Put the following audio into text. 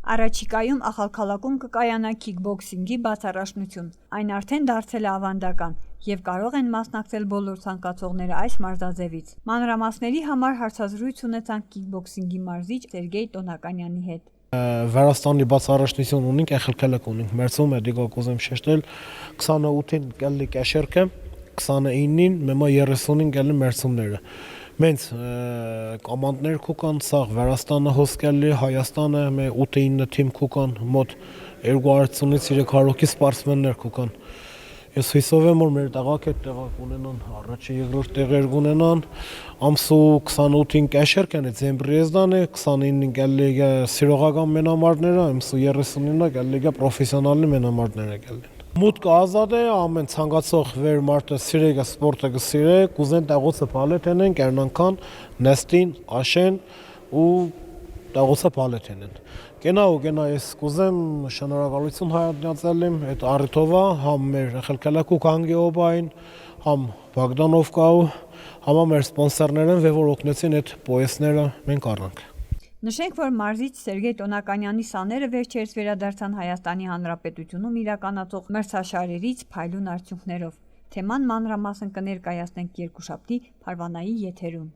Առաջիկայում Ախալքալաքում կկայանա քիքբոքսինգի բացառաշնություն։ Այն արդեն դարձել է ավանդական եւ կարող են մասնակցել բոլոր ցանկացողները այս մարզաձևից։ Մանրամասների համար հարցազրույց ունեցանք քիքբոքսինգի մարզիչ Սերգեյ Տոնականյանի հետ։ Վրաստանի բացառաշնություն ունենք, Ախալքալակ ունենք, մերձում է դիգա կուզեմ շեշտել 28-ին կալի կաշերքը, 29-ին մեմա 30-ին կալի մերձումները։ Մենք կոմանդներ կուկան, սաղ Վրաստանը հոսկալի, Հայաստանը 8-9 թիմ կուկան, մոտ 200-ից 300-ի սպորտսմեններ կուկան։ Ես հույսով եմ, որ մեր տեղակ այդ տեղակ ունենան, առաջի երկրորդ տեղեր կունենան, ամսու 28-ին կաշերքն է, ձեմբրիեզդան է, 29-ին կալի սիրողական մենամարտները, ամսու 30-ինը կալի պրոֆեսիոնալի մենամարտները կալին։ Մուտքը ազատ է, ամեն ցանկացող վեր մարդը սիրեգա սպորտը կսիրե, կուզեն տեղոցը պալեթենեն, կերնանքան, նեստին, աշեն ու տեղոցը պալեթենեն։ Կենա ես կուզեմ շնորհակալություն հայտնել եմ այդ առիթովա, համ մեր Ախալքալակու կանգեոբային, համ Բոգդանովկայու, համ մեր սպոնսորներին, որ օգնեցին այդ պոեսները մենք առանք։ Նշենք, որ մարզիչ Սերգեյ Տոնականյանի սաները վերջերս վերադարձան Հայաստանի Հանրապետությունում իրականացող մրցաշարերից փայլուն արդյունքներով։ Թեման մանրամասն կներկայացնենք երկուշաբթի Փարվանայի եթերում։